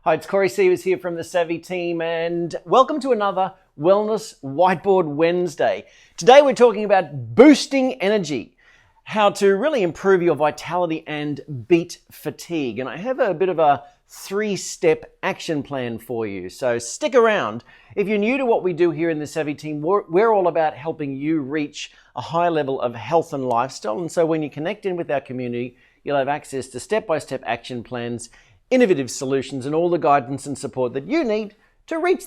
Hi, it's Cordyceps here from the Savvy team, and welcome to another Wellness Whiteboard Wednesday. Today we're talking about boosting energy, how to really improve your vitality and beat fatigue. And I have a bit of a 3-step action plan for you, so stick around. If you're new to what we do here in the Savvy team, we're all about helping you reach a high level of health and lifestyle. And so when you connect in with our community, you'll have access to step-by-step action plans, innovative solutions, and all the guidance and support that you need to reach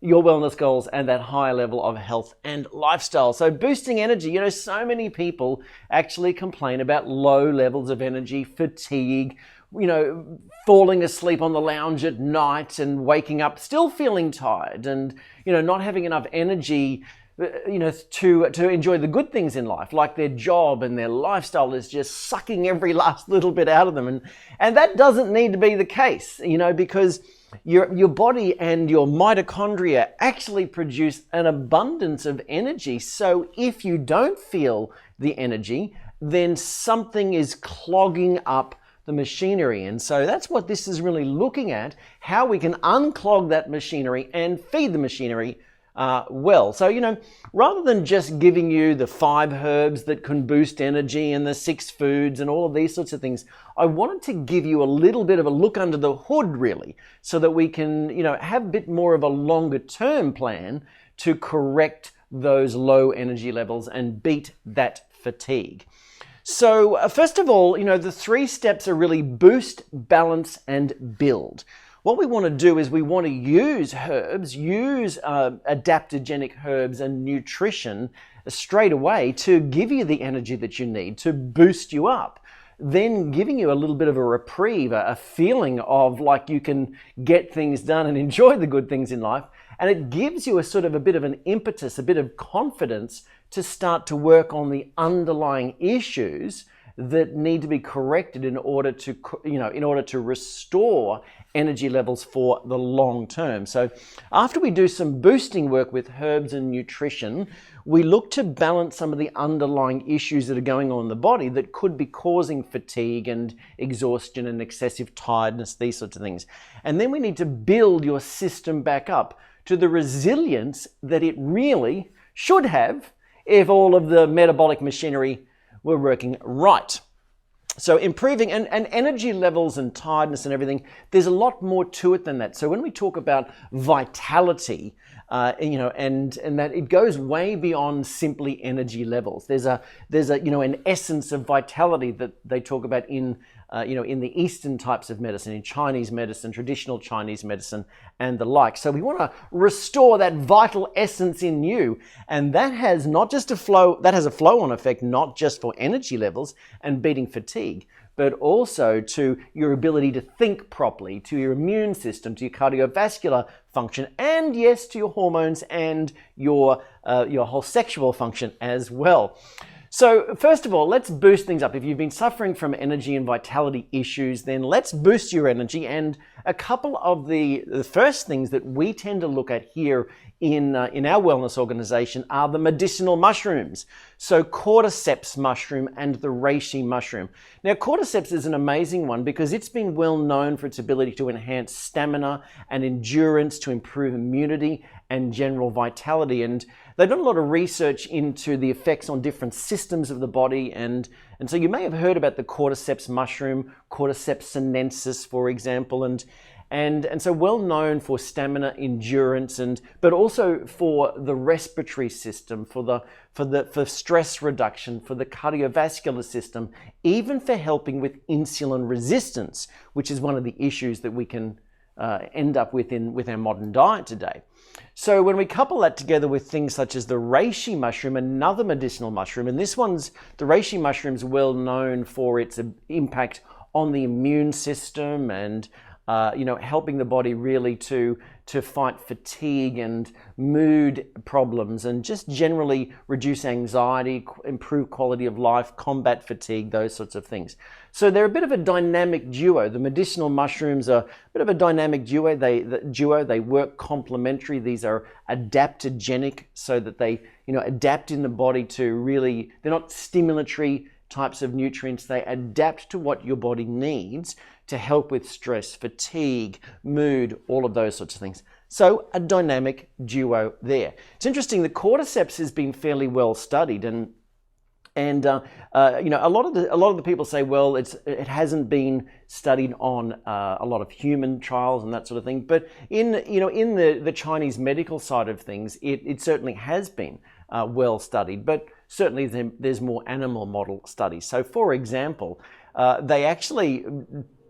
your wellness goals and that high level of health and lifestyle. So boosting energy, so many people actually complain about low levels of energy, fatigue, falling asleep on the lounge at night and waking up still feeling tired and, not having enough energy to enjoy the good things in life, like their job and their lifestyle is just sucking every last little bit out of them. And that doesn't need to be the case, because your body and your mitochondria actually produce an abundance of energy. So if you don't feel the energy, then something is clogging up the machinery. And so that's what this is really looking at, how we can unclog that machinery and feed the machinery well. So, rather than just giving you the 5 herbs that can boost energy and the 6 foods and all of these sorts of things, I wanted to give you a little bit of a look under the hood, really, so that we can, have a bit more of a longer term plan to correct those low energy levels and beat that fatigue. So first of all, the 3 steps are really boost, balance, and build. What we want to do is we want to use herbs, adaptogenic herbs and nutrition straight away to give you the energy that you need, to boost you up, then giving you a little bit of a reprieve, a feeling of like you can get things done and enjoy the good things in life. And it gives you a bit of an impetus, a bit of confidence to start to work on the underlying issues that need to be corrected in order to restore energy levels for the long term. So after we do some boosting work with herbs and nutrition, we look to balance some of the underlying issues that are going on in the body that could be causing fatigue and exhaustion and excessive tiredness, these sorts of things. And then we need to build your system back up to the resilience that it really should have if all of the metabolic machinery were working right. So improving and energy levels and tiredness and everything, there's a lot more to it than that. So when we talk about vitality, and that it goes way beyond simply energy levels. There's an essence of vitality that they talk about in the Eastern types of medicine, in Chinese medicine, traditional Chinese medicine, and the like. So we want to restore that vital essence in you, and that has a flow-on effect, not just for energy levels and beating fatigue, but also to your ability to think properly, to your immune system, to your cardiovascular function, and yes, to your hormones and your whole sexual function as well. So first of all, let's boost things up. If you've been suffering from energy and vitality issues, then let's boost your energy. And a couple of the first things that we tend to look at here in our wellness organization are the medicinal mushrooms. So Cordyceps mushroom and the reishi mushroom. Now Cordyceps is an amazing one because it's been well known for its ability to enhance stamina and endurance, to improve immunity and general vitality. And they've done a lot of research into the effects on different systems of the body. And so you may have heard about the Cordyceps mushroom, Cordyceps sinensis, for example, and so well known for stamina, endurance, but also for the respiratory system, for stress reduction, for the cardiovascular system, even for helping with insulin resistance, which is one of the issues that we can end up with our modern diet today. So when we couple that together with things such as the reishi mushroom, another medicinal mushroom, and the reishi mushroom's well known for its impact on the immune system and helping the body really to fight fatigue and mood problems and just generally reduce anxiety, improve quality of life, combat fatigue, those sorts of things. So they're a bit of a dynamic duo. The medicinal mushrooms are a bit of a dynamic duo. They work complementary. These are adaptogenic so that they adapt in the body to really, they're not stimulatory types of nutrients. They adapt to what your body needs to help with stress, fatigue, mood, all of those sorts of things. So a dynamic duo there. It's interesting, the cordyceps has been fairly well studied, and you know, a lot of the people say, well, it hasn't been studied on a lot of human trials and that sort of thing. But in the Chinese medical side of things, it certainly has been well studied. But certainly there's more animal model studies. So, for example, they actually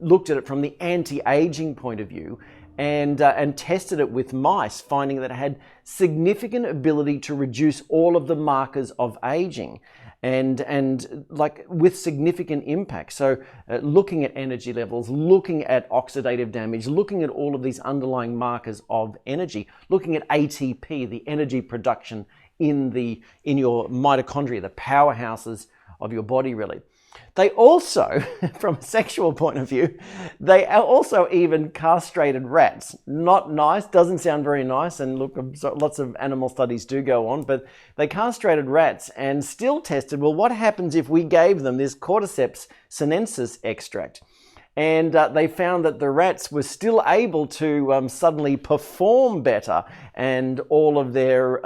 looked at it from the anti-aging point of view, and tested it with mice, finding that it had significant ability to reduce all of the markers of aging, and like with significant impact. So looking at energy levels, looking at oxidative damage, looking at all of these underlying markers of energy, looking at ATP, the energy production in your mitochondria, the powerhouses of your body, really. They also, from a sexual point of view, they also even castrated rats. Not nice, doesn't sound very nice, and look, lots of animal studies do go on, but they castrated rats and still tested, well, what happens if we gave them this Cordyceps sinensis extract? And they found that the rats were still able to suddenly perform better, and all of their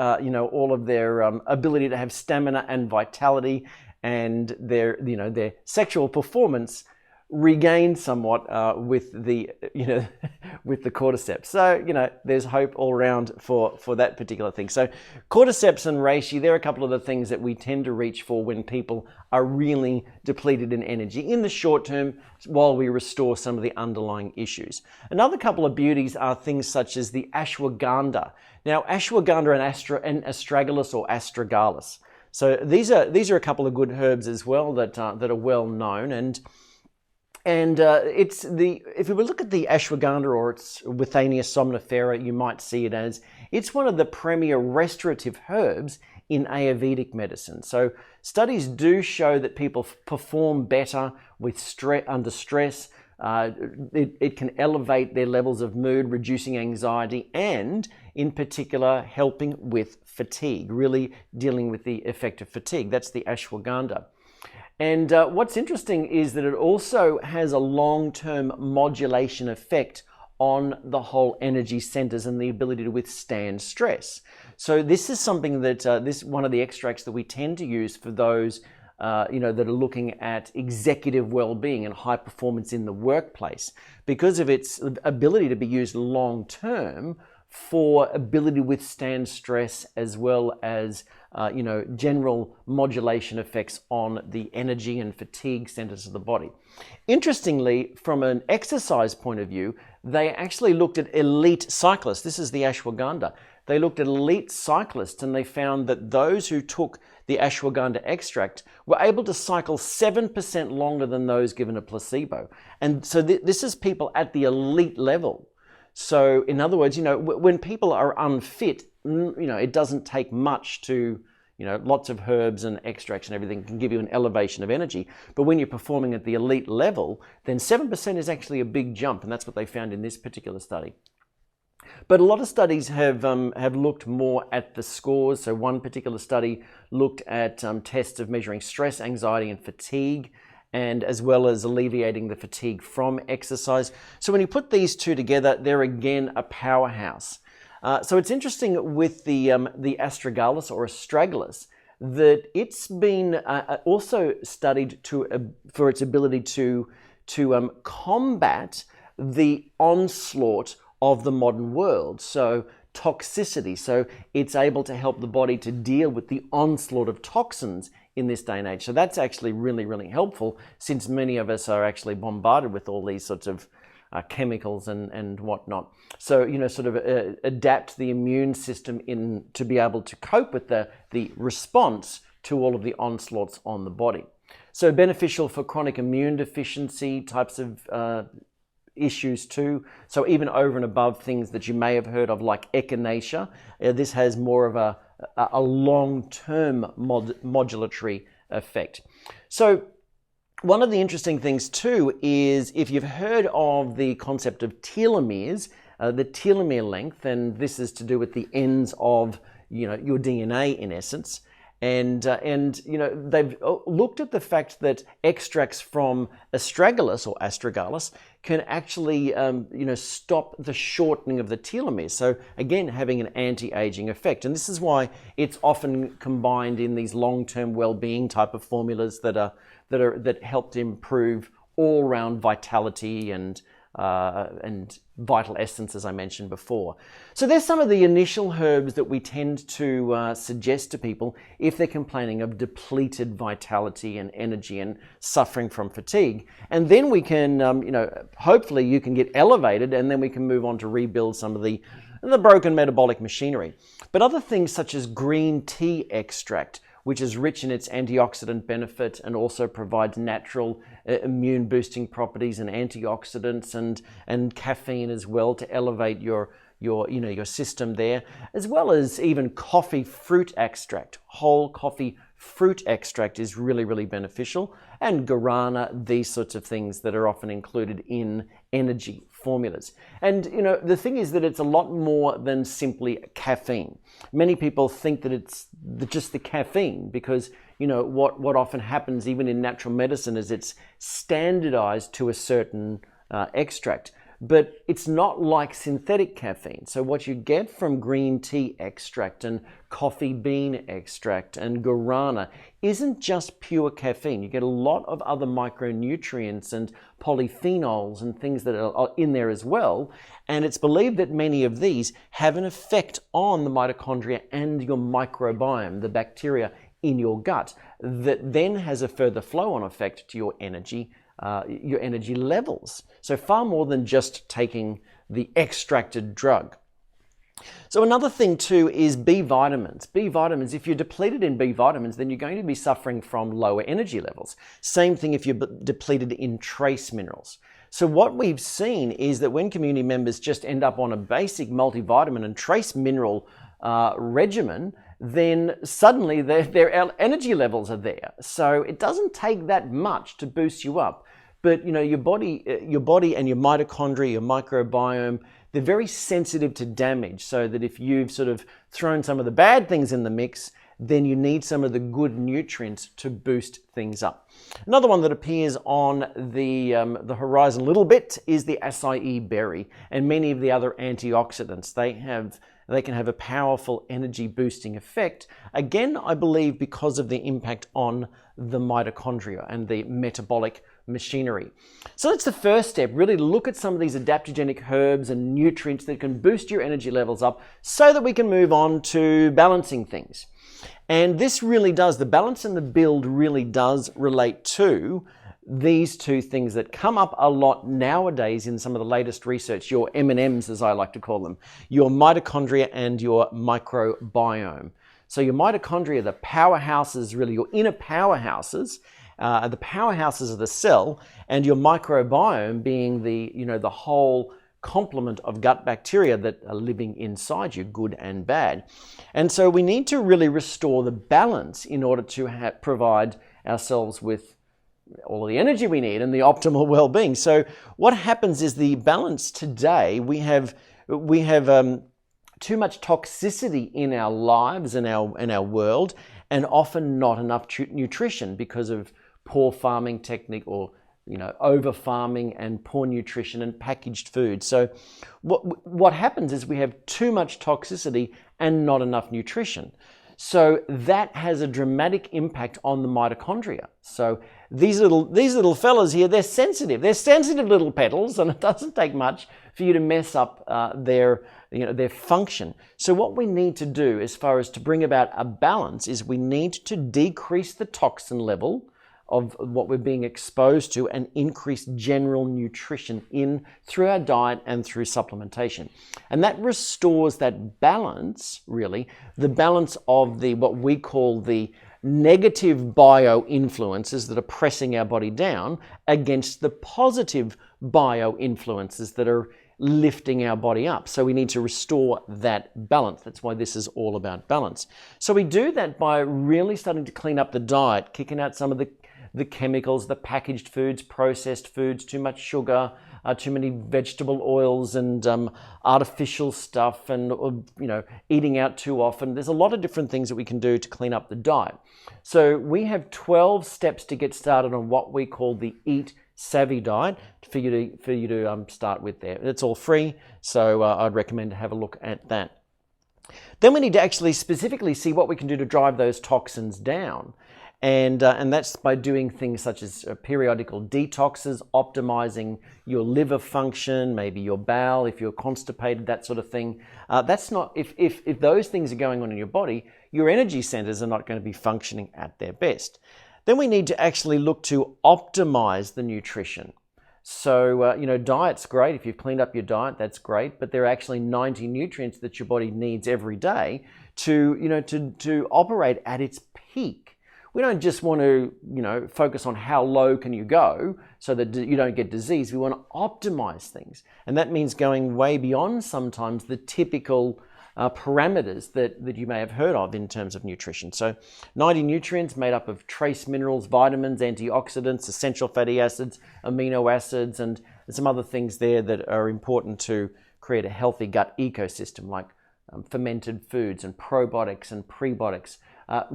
ability to have stamina and vitality, and their sexual performance regained somewhat with the cordyceps. So there's hope all around for that particular thing. So cordyceps and reishi, they're a couple of the things that we tend to reach for when people are really depleted in energy in the short term, while we restore some of the underlying issues. Another couple of beauties are things such as the ashwagandha. Now, ashwagandha and astragalus or astragalus. So these are a couple of good herbs as well that are well known, and if you look at the ashwagandha, or it's Withania somnifera, you might see it as, it's one of the premier restorative herbs in Ayurvedic medicine. So studies do show that people perform better with under stress. It can elevate their levels of mood, reducing anxiety, and in particular helping with fatigue, really dealing with the effect of fatigue. That's the ashwagandha. And what's interesting is that it also has a long-term modulation effect on the whole energy centers and the ability to withstand stress. So this is something that one of the extracts that we tend to use for those that are looking at executive well-being and high performance in the workplace, because of its ability to be used long-term for ability to withstand stress, as well as general modulation effects on the energy and fatigue centers of the body. Interestingly, from an exercise point of view, they actually looked at elite cyclists. This is the ashwagandha. They looked at elite cyclists, and they found that those who took the ashwagandha extract were able to cycle 7% longer than those given a placebo. And so this is people at the elite level. So in other words, when people are unfit, it doesn't take much to, lots of herbs and extracts and everything can give you an elevation of energy. But when you're performing at the elite level, then 7% is actually a big jump. And that's what they found in this particular study. But a lot of studies have looked more at the scores. So one particular study looked at tests of measuring stress, anxiety, and fatigue, and as well as alleviating the fatigue from exercise. So when you put these two together, they're again a powerhouse. So it's interesting with the astragalus or astragalus that it's been also studied for its ability to combat the onslaught of the modern world. So toxicity. So it's able to help the body to deal with the onslaught of toxins in this day and age. So that's actually really, really helpful, since many of us are actually bombarded with all these sorts of chemicals and whatnot. So, sort of adapt the immune system to be able to cope with the response to all of the onslaughts on the body. So beneficial for chronic immune deficiency types of issues too. So even over and above things that you may have heard of, like echinacea, this has more of a long-term modulatory effect. So one of the interesting things too is, if you've heard of the concept of telomeres, the telomere length, and this is to do with the ends of your DNA in essence. And you know, they've looked at the fact that extracts from astragalus or astragalus can actually you know, stop the shortening of the telomeres. So again, having an anti-aging effect. And this is why it's often combined in these long-term well-being type of formulas that help to improve all-round vitality and vital essence, as I mentioned before. So there's some of the initial herbs that we tend to suggest to people if they're complaining of depleted vitality and energy and suffering from fatigue. And then we can, you know, hopefully you can get elevated, and then we can move on to rebuild some of the broken metabolic machinery. But other things such as green tea extract, which is rich in its antioxidant benefit and also provides natural immune boosting properties and antioxidants and caffeine as well to elevate your system there, as well as even coffee fruit extract. Whole coffee fruit extract is really, really beneficial, and guarana, these sorts of things that are often included in energy formulas. And you know, the thing is that it's a lot more than simply caffeine. Many people think that it's just the caffeine because, you know, what often happens even in natural medicine is it's standardized to a certain extract. But it's not like synthetic caffeine. So what you get from green tea extract and coffee bean extract and guarana isn't just pure caffeine. You get a lot of other micronutrients and polyphenols and things that are in there as well. And it's believed that many of these have an effect on the mitochondria and your microbiome, the bacteria in your gut, that then has a further flow-on effect to your energy levels. So far more than just taking the extracted drug. So another thing too is B vitamins. B vitamins, if you're depleted in B vitamins, then you're going to be suffering from lower energy levels. Same thing if you're depleted in trace minerals. So what we've seen is that when community members just end up on a basic multivitamin and trace mineral regimen, then suddenly their energy levels are there. So it doesn't take that much to boost you up. But you know, your body and your mitochondria, your microbiome, they're very sensitive to damage. So that if you've sort of thrown some of the bad things in the mix, then you need some of the good nutrients to boost things up. Another one that appears on the horizon a little bit is the acai berry and many of the other antioxidants. They can have a powerful energy boosting effect. Again, I believe because of the impact on the mitochondria and the metabolic machinery. So that's the first step, really look at some of these adaptogenic herbs and nutrients that can boost your energy levels up so that we can move on to balancing things. And this really does, the balance and the build really does relate to these two things that come up a lot nowadays in some of the latest research, your M&Ms as I like to call them, your mitochondria and your microbiome. So your mitochondria, the powerhouses, really your inner powerhouses, the powerhouses of the cell, and your microbiome being the whole complement of gut bacteria that are living inside you, good and bad. And so we need to really restore the balance in order to provide ourselves with all of the energy we need and the optimal well-being. So what happens is the balance today, we have too much toxicity in our lives and our world, and often not enough nutrition because of poor farming technique or over farming and poor nutrition and packaged food. So what happens is we have too much toxicity and not enough nutrition. So that has a dramatic impact on the mitochondria. So these little fellas here, they're sensitive. They're sensitive little petals, and it doesn't take much for you to mess up their function. So what we need to do as far as to bring about a balance is we need to decrease the toxin level of what we're being exposed to and increase general nutrition through our diet and through supplementation. And that restores that balance, really, the balance of what we call the negative bio-influences that are pressing our body down against the positive bio-influences that are lifting our body up. So we need to restore that balance. That's why this is all about balance. So we do that by really starting to clean up the diet, kicking out some of the chemicals, the packaged foods, processed foods, too much sugar, too many vegetable oils and artificial stuff, and eating out too often. There's a lot of different things that we can do to clean up the diet. So we have 12 steps to get started on what we call the Eat Savvy diet for you to start with there. It's all free, so I'd recommend to have a look at that. Then we need to actually specifically see what we can do to drive those toxins down. And that's by doing things such as periodical detoxes, optimizing your liver function, maybe your bowel, if you're constipated, that sort of thing. That's not, if those things are going on in your body, your energy centers are not going to be functioning at their best. Then we need to actually look to optimize the nutrition. So, diet's great. If you've cleaned up your diet, that's great. But there are actually 90 nutrients that your body needs every day to operate at its peak. We don't just want to, focus on how low can you go so that you don't get disease. We want to optimize things. And that means going way beyond sometimes the typical parameters that you may have heard of in terms of nutrition. So 90 nutrients made up of trace minerals, vitamins, antioxidants, essential fatty acids, amino acids, and some other things there that are important to create a healthy gut ecosystem, like fermented foods and probiotics and prebiotics.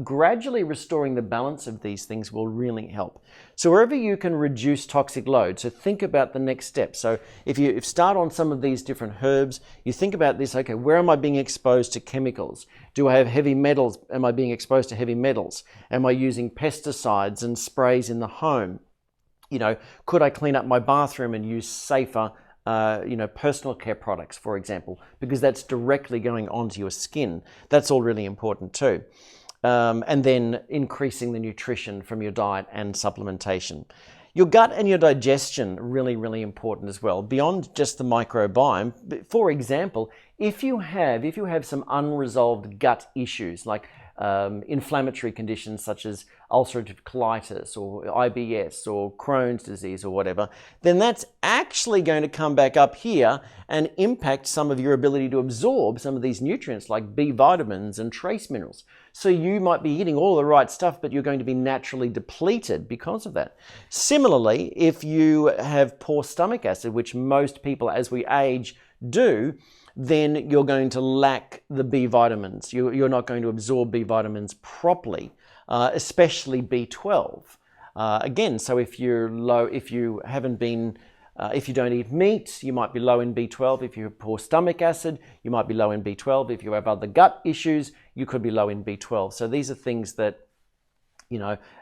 Gradually restoring the balance of these things will really help. So wherever you can reduce toxic load, so think about the next step. So if you start on some of these different herbs, you think about this, okay, where am I being exposed to chemicals? Do I have heavy metals? Am I being exposed to heavy metals? Am I using pesticides and sprays in the home? Could I clean up my bathroom and use safer personal care products, for example, because that's directly going onto your skin. That's all really important too. And then increasing the nutrition from your diet and supplementation. Your gut and your digestion, really, really important as well, beyond just the microbiome. For example, if you have some unresolved gut issues, like inflammatory conditions such as ulcerative colitis or IBS or Crohn's disease or whatever, then that's actually going to come back up here and impact some of your ability to absorb some of these nutrients like B vitamins and trace minerals. So you might be eating all the right stuff, but you're going to be naturally depleted because of that. Similarly, if you have poor stomach acid, which most people as we age do, then you're going to lack the B vitamins. You're not going to absorb B vitamins properly, especially B12. Again, so if you're low, if you don't eat meat, you might be low in B12. If you have poor stomach acid, you might be low in B12. If you have other gut issues, you could be low in B12. So these are things that,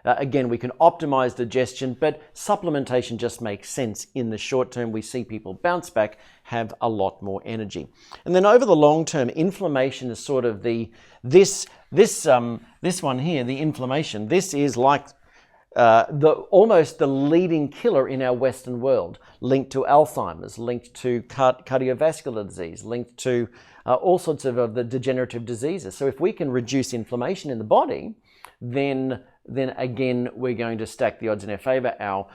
again, we can optimize digestion, but supplementation just makes sense in the short term. We see people bounce back, have a lot more energy. And then over the long term, inflammation is sort of this one here, the inflammation. This is like almost the leading killer in our Western world, linked to Alzheimer's, linked to cardiovascular disease, linked to all sorts of the degenerative diseases. So if we can reduce inflammation in the body, then again, we're going to stack the odds in our favor. Our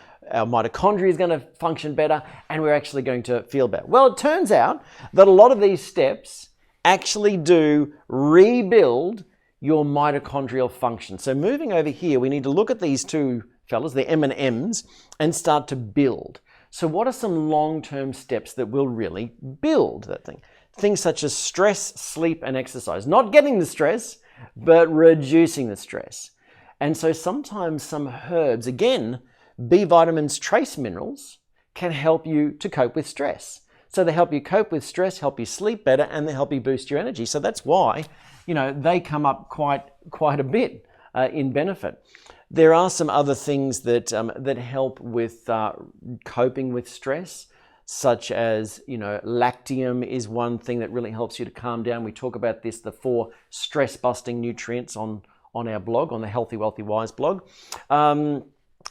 mitochondria is going to function better, and we're actually going to feel better. Well, it turns out that a lot of these steps actually do rebuild your mitochondrial function. So moving over here, we need to look at these two fellas, the M&Ms, and start to build. So what are some long-term steps that will really build that thing? Things such as stress, sleep, and exercise. Not getting the stress, but reducing the stress. And so sometimes some herbs, again, B vitamins, trace minerals, can help you to cope with stress. So they help you cope with stress, help you sleep better, and they help you boost your energy. So that's why, they come up quite a bit in benefit. There are some other things that help with coping with stress, such as, lactium is one thing that really helps you to calm down. We talk about this, the 4 stress-busting nutrients on our blog, on the Healthy, Wealthy, Wise blog.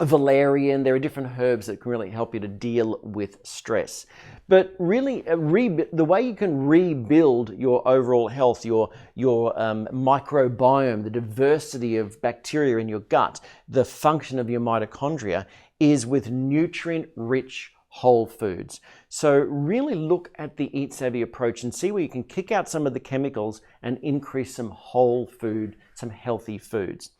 Valerian, there are different herbs that can really help you to deal with stress. But really, the way you can rebuild your overall health, your microbiome, the diversity of bacteria in your gut, the function of your mitochondria, is with nutrient-rich whole foods. So really look at the Eat Savvy approach and see where you can kick out some of the chemicals and increase some whole food, some healthy foods.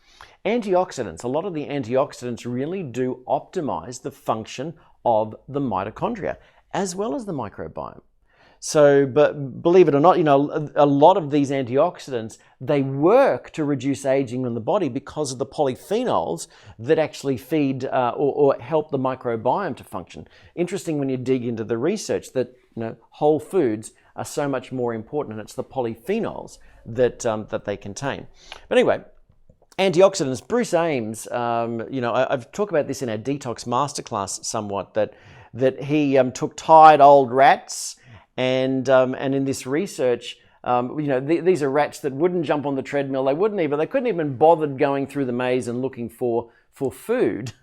Antioxidants, a lot of the antioxidants really do optimize the function of the mitochondria. as well as the microbiome. So, but believe it or not, a lot of these antioxidants, they work to reduce aging in the body because of the polyphenols that actually feed or help the microbiome to function. Interesting when you dig into the research that whole foods are so much more important, and it's the polyphenols that they contain. But anyway, antioxidants. Bruce Ames, I've talked about this in our detox masterclass somewhat. That he took tired old rats. And in this research, these are rats that wouldn't jump on the treadmill. They couldn't even bother going through the maze and looking for food.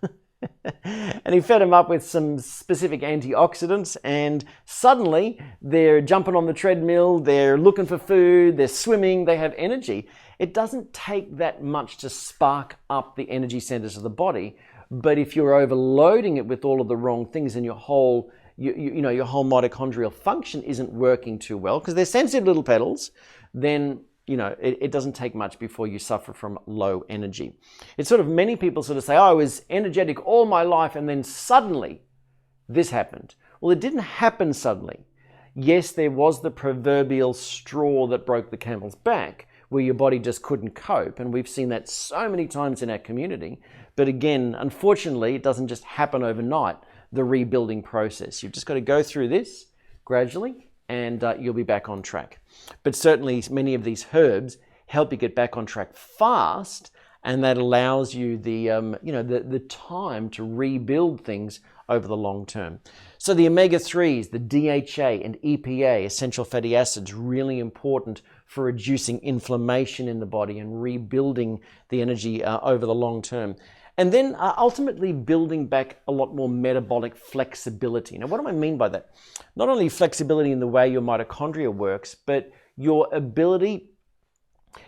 And he fed them up with some specific antioxidants, and suddenly they're jumping on the treadmill, they're looking for food, they're swimming, they have energy. It doesn't take that much to spark up the energy centers of the body, but if you're overloading it with all of the wrong things and your whole mitochondrial function isn't working too well, because they're sensitive little petals, then it doesn't take much before you suffer from low energy. It's sort of, many people sort of say, I was energetic all my life and then suddenly this happened. Well, it didn't happen suddenly. Yes, there was the proverbial straw that broke the camel's back, where your body just couldn't cope, and we've seen that so many times in our community. But again, unfortunately, it doesn't just happen overnight, the rebuilding process. You've just got to go through this gradually, and you'll be back on track. But certainly many of these herbs help you get back on track fast, and that allows you the time to rebuild things over the long term. So the omega-3s, the DHA and EPA, essential fatty acids, really important for reducing inflammation in the body and rebuilding the energy over the long term. And then ultimately building back a lot more metabolic flexibility. Now, what do I mean by that? Not only flexibility in the way your mitochondria works, but your ability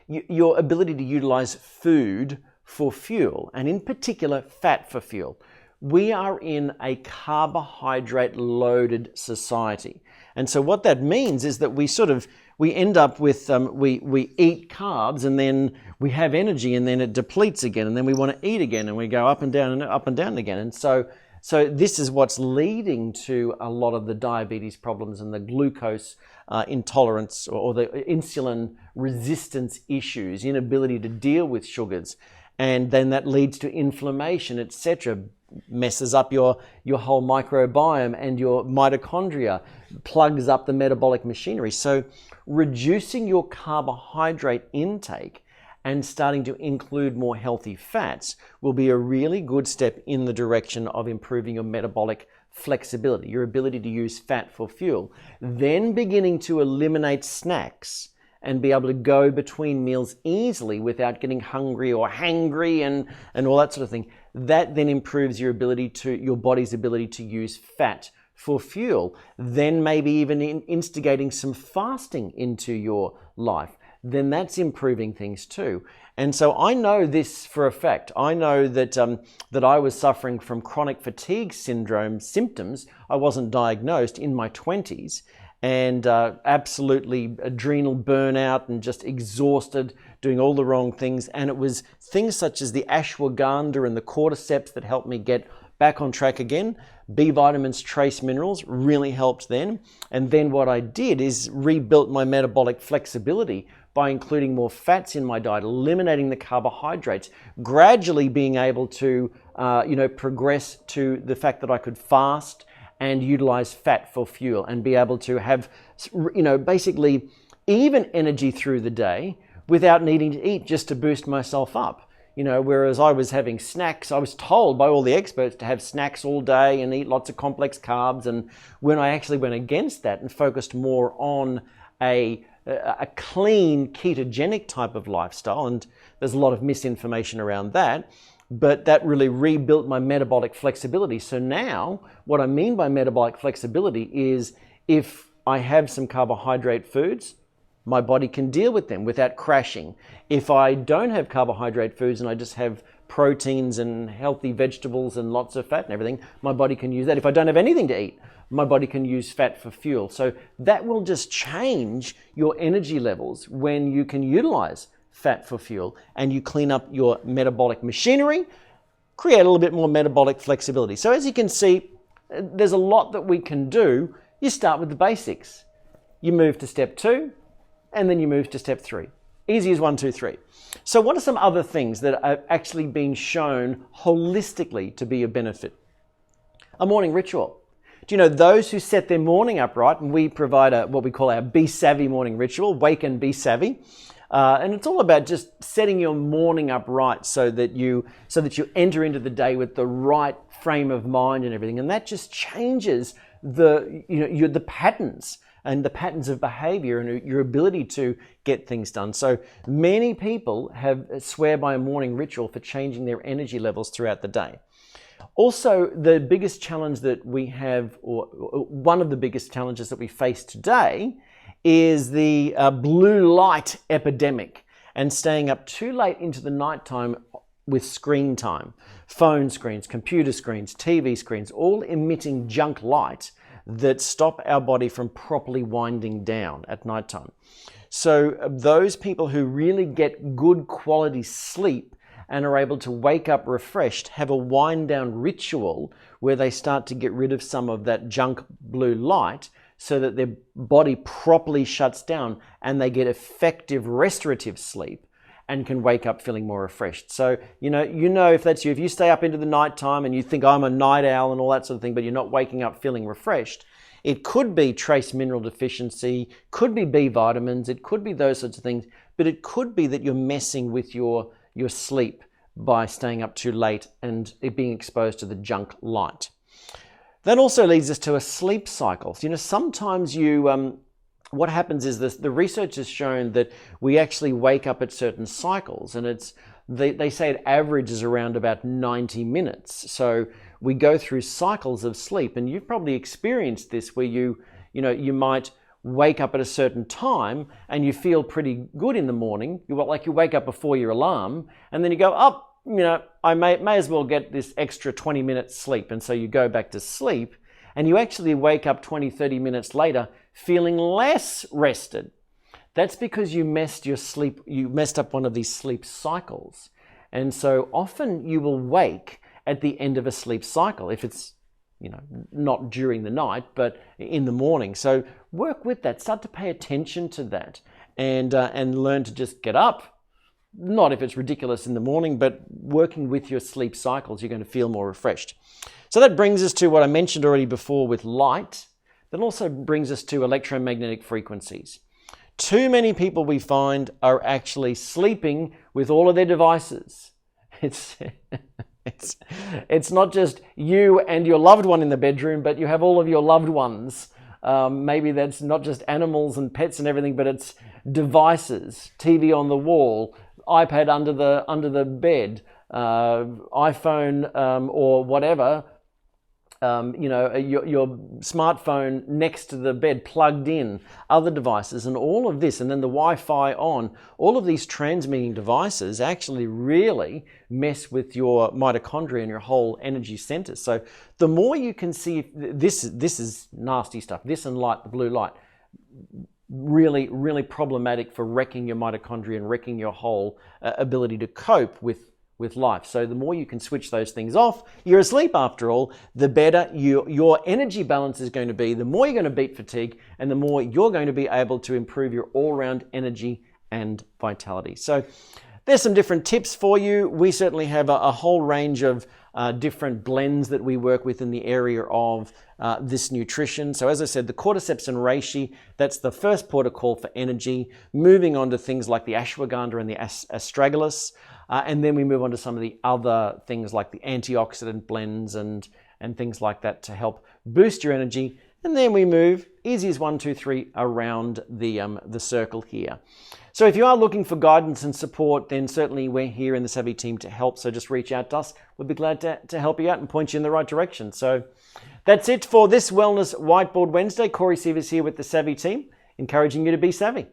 to utilize food for fuel, and in particular, fat for fuel. We are in a carbohydrate-loaded society. And so what that means is that we end up with, we eat carbs, and then we have energy, and then it depletes again, and then we want to eat again, and we go up and down again. And so this is what's leading to a lot of the diabetes problems and the glucose intolerance or the insulin resistance issues, inability to deal with sugars. And then that leads to inflammation, etc., messes up your whole microbiome and your mitochondria, plugs up the metabolic machinery. So reducing your carbohydrate intake and starting to include more healthy fats will be a really good step in the direction of improving your metabolic flexibility, your ability to use fat for fuel. Then beginning to eliminate snacks and be able to go between meals easily without getting hungry or hangry and all that sort of thing. That then improves your body's ability to use fat for fuel. Then maybe even instigating some fasting into your life. Then that's improving things too. And so I know this for a fact. I know that I was suffering from chronic fatigue syndrome symptoms. I wasn't diagnosed in my 20s. And absolutely adrenal burnout and just exhausted, doing all the wrong things. And it was things such as the ashwagandha and the cordyceps that helped me get back on track again. B vitamins, trace minerals really helped then. And then what I did is rebuilt my metabolic flexibility by including more fats in my diet, eliminating the carbohydrates, gradually being able to progress to the fact that I could fast and utilize fat for fuel and be able to have, basically even energy through the day without needing to eat just to boost myself up. Whereas I was having snacks, I was told by all the experts to have snacks all day and eat lots of complex carbs. And when I actually went against that and focused more on a clean ketogenic type of lifestyle, and there's a lot of misinformation around that, but that really rebuilt my metabolic flexibility. So now what I mean by metabolic flexibility is if I have some carbohydrate foods, my body can deal with them without crashing. If I don't have carbohydrate foods and I just have proteins and healthy vegetables and lots of fat and everything, my body can use that. If I don't have anything to eat, my body can use fat for fuel. So that will just change your energy levels when you can utilize fat for fuel, and you clean up your metabolic machinery, create a little bit more metabolic flexibility. So as you can see, there's a lot that we can do. You start with the basics. You move to step 2, and then you move to step 3. Easy as 1, 2, 3. So what are some other things that are actually being shown holistically to be of benefit? A morning ritual. Do you know those who set their morning up right, and we provide what we call our Be Savvy morning ritual, Wake and Be Savvy. And it's all about just setting your morning up right so that you enter into the day with the right frame of mind and everything. And that just changes the patterns and the patterns of behavior and your ability to get things done. So many people swear by a morning ritual for changing their energy levels throughout the day. Also, the biggest challenge that we have, or one of the biggest challenges that we face today, is the blue light epidemic and staying up too late into the nighttime with screen time. Phone screens, computer screens, TV screens, all emitting junk light that stop our body from properly winding down at nighttime. So those people who really get good quality sleep and are able to wake up refreshed have a wind down ritual where they start to get rid of some of that junk blue light so that their body properly shuts down and they get effective restorative sleep and can wake up feeling more refreshed. So, you know, if that's you, if you stay up into the nighttime and you think I'm a night owl and all that sort of thing, but you're not waking up feeling refreshed, it could be trace mineral deficiency, could be B vitamins, it could be those sorts of things, but it could be that you're messing with your sleep by staying up too late and it being exposed to the junk light. That also leads us to a sleep cycle. You know, sometimes what happens is this, the research has shown that we actually wake up at certain cycles, and they say it averages around about 90 minutes. So we go through cycles of sleep, and you've probably experienced this where you might wake up at a certain time and you feel pretty good in the morning. You wake up before your alarm, and then you go, oh, I may as well get this extra 20 minutes sleep. And so you go back to sleep and you actually wake up 20, 30 minutes later feeling less rested. That's because you messed up one of these sleep cycles. And so often you will wake at the end of a sleep cycle if it's, not during the night, but in the morning. So work with that, start to pay attention to that and learn to just get up. Not if it's ridiculous in the morning, but working with your sleep cycles, you're going to feel more refreshed. So that brings us to what I mentioned already before with light. That also brings us to electromagnetic frequencies. Too many people we find are actually sleeping with all of their devices. It's not just you and your loved one in the bedroom, but you have all of your loved ones. Maybe that's not just animals and pets and everything, but it's devices, TV on the wall, iPad under the bed, iPhone or whatever, your smartphone next to the bed plugged in, other devices, and all of this, and then the Wi-Fi on. All of these transmitting devices actually really mess with your mitochondria and your whole energy centers. So the more you can see, this is nasty stuff. This and light, the blue light, really, really problematic for wrecking your mitochondria and wrecking your whole ability to cope with life. So the more you can switch those things off, you're asleep after all, the better your energy balance is going to be, the more you're going to beat fatigue, and the more you're going to be able to improve your all-round energy and vitality. So there's some different tips for you. We certainly have a whole range of different blends that we work with in the area of this nutrition. So as I said, the Cordyceps and reishi, that's the first port of call for energy. Moving on to things like the ashwagandha and the astragalus. And then we move on to some of the other things like the antioxidant blends and things like that to help boost your energy. And then we move, easy as 1, 2, 3, around the circle here. So if you are looking for guidance and support, then certainly we're here in the Savvy team to help. So just reach out to us. We'll be glad to help you out and point you in the right direction. So that's it for this Wellness Whiteboard Wednesday. Corey Sievers here with the Savvy team, encouraging you to be savvy.